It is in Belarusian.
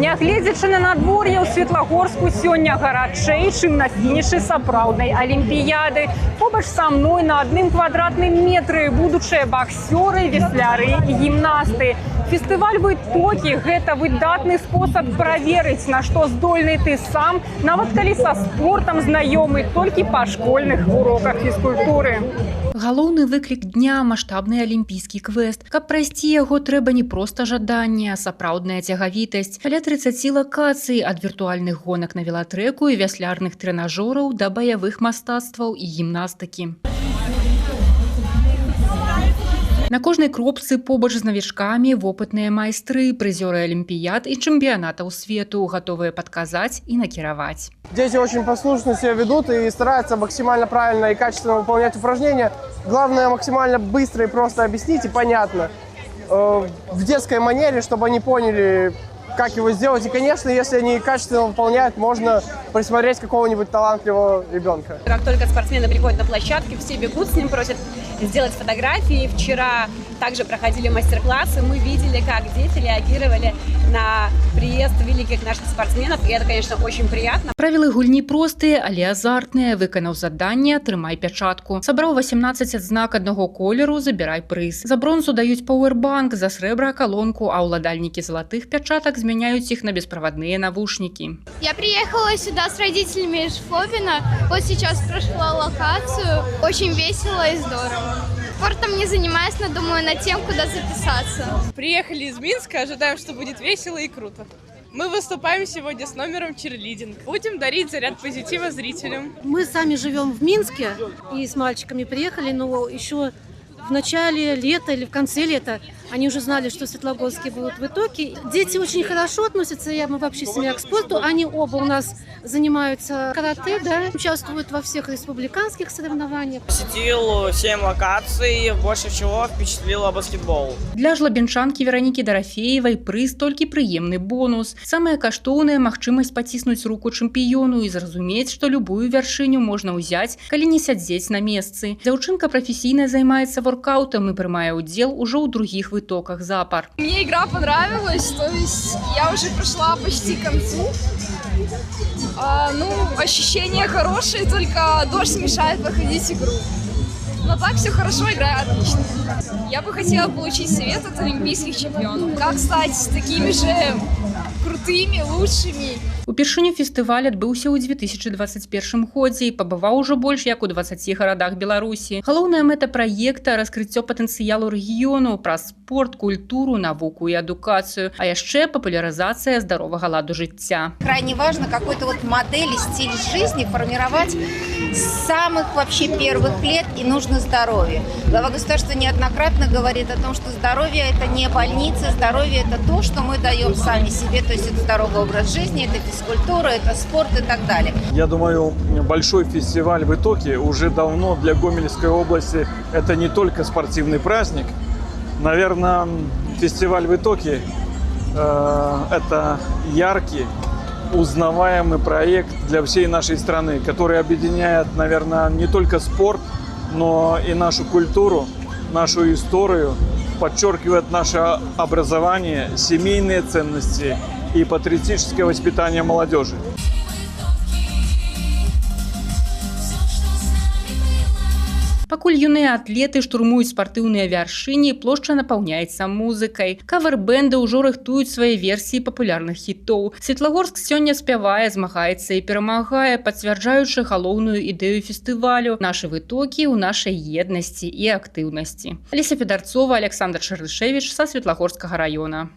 Нягледзячы на надвор'е, ў Светлагорску сёння гарачэй, чым на фінішы сапраўднай алімпіяды. Побач са мной на 1 квадратным метры будучыя баксёры, весляры і гімнасты. Фестываль «Вытокі» – гэта выдатны спосаб праверыць, на што здольны ты сам, нават калі са спортам знаёмы толькі па школьных уроках фізкультуры. Галоўны выклік дня – маштабны алімпійскі квест. Каб прайсці яго, трэба не проста жаданне, а сапраўдная цягавітасць. Каля 30 лакацый ад віртуальных гонак на велатрэку і вяслярных трэнажораў да баявых мастацтваў і гімнастыкі. На кожнай кропцы побач з навічкамі вопытныя майстры, прызёры алімпіяд і чэмпіянатаў свету, гатовыя падказаць і накіраваць. Дети очень послушно себя ведут и стараются максимально правильно и качественно выполнять упражнения. Главное, максимально быстро и просто объяснить и понятно. В детской манере, чтобы они поняли, как его сделать. И, конечно, если они качественно выполняют, можно присмотреть какого-нибудь талантливого ребенка. Как только спортсмены приходят на площадку, все бегут с ним, просят сделать фотографии. Вчера также проходили мастер-классы. Мы видели, как дети реагировали на приезд великих наших спортсменов. И это, конечно, очень приятно. Правілы гульні простыя, але азартныя. Выканаў заданне – атрымай пячатку. Сабраў 18 адзнак аднаго колеру – забірай прыз. За бронзу даюць пауэрбанк, за срэбра – колонку, а ўладальнікі залатых пячатак змяняюць іх на беспроводные навушники. Я приехала сюда с родителями из Фобина. Вот сейчас прошла локацию. Очень весело и здорово. Спортом не занимаюсь, но думаю над тем, куда записаться. Приехали из Минска, ожидаем, что будет весело и круто. Мы выступаем сегодня с номером чирлидинг. Будем дарить заряд позитива зрителям. Мы сами живем в Минске и с мальчиками приехали, но еще в начале лета или в конце лета они уже знали, что в Светлогорске будут Вытоки. Дети очень хорошо относятся, мы вообще семья к спорту. Они оба у нас занимаются карате, да, участвуют во всех республиканских соревнованиях. Посетил 7 локаций, больше всего впечатлило баскетбол. Для жлабінчанкі Веронікі Дарафеевай прыз толькі прыемны бонус. Самая каштоўная магчымасць паціснуць руку чэмпіёну і зразумець, што любую вяршыню можна ўзяць, калі не сядзець на месцы. Дзяўчынка прафесійна займаецца воркаутом и принимая удел уже у других вытоках запар. Мне игра понравилась, то есть я уже прошла почти к концу. Ощущения хорошие, только дождь мешает проходить игру. Но так все хорошо, играю отлично. Я бы хотела получить совет от олимпийских чемпионов. Как стать такими же крутыми, лучшими. Упершыню фестываль адбыўся ў 2021 годзе і пабываў ужо больш як у 20 гарадах Беларусі. Галоўная мэта праекта – раскрыццё патэнцыялу рэгіёну праз спорт, культуру, навуку і адукацыю, а яшчэ папулярызацыя здаровага ладу жыцця. Крайне важно какой-то модель и стиль жизни формировать с самых вообще первых лет, и нужно здоровье. Глава государства неоднократно говорит о том, что здоровье – это не больница, здоровье – это то, что мы даем сами себе, то есть это здоровый образ жизни, это физкультура, это спорт и так далее. Я думаю, большой фестиваль «Вытоки» уже давно для Гомельской области это не только спортивный праздник. Наверное, фестиваль «Вытоки» это яркий, узнаваемый проект для всей нашей страны, который объединяет, наверное, не только спорт, но и нашу культуру, нашу историю, подчеркивает наше образование, семейные ценности и патриотическое воспитание молодежи. Пакуль юныя атлеты штурмуюць спартыўныя вяршыні, плошча напаўняецца музыкай. Кавер-бэнды ўжо рыхтуюць свае версіі папулярных хітоў. Светлагорск сёння спявае, змагаецца і перамагае, пацвярджаючы галоўную ідэю фестывалю – нашы вытокі ў нашай еднасці і актыўнасці. Алеся Федарцова, Александр Шарлышевіч са Светлагорскага раёна.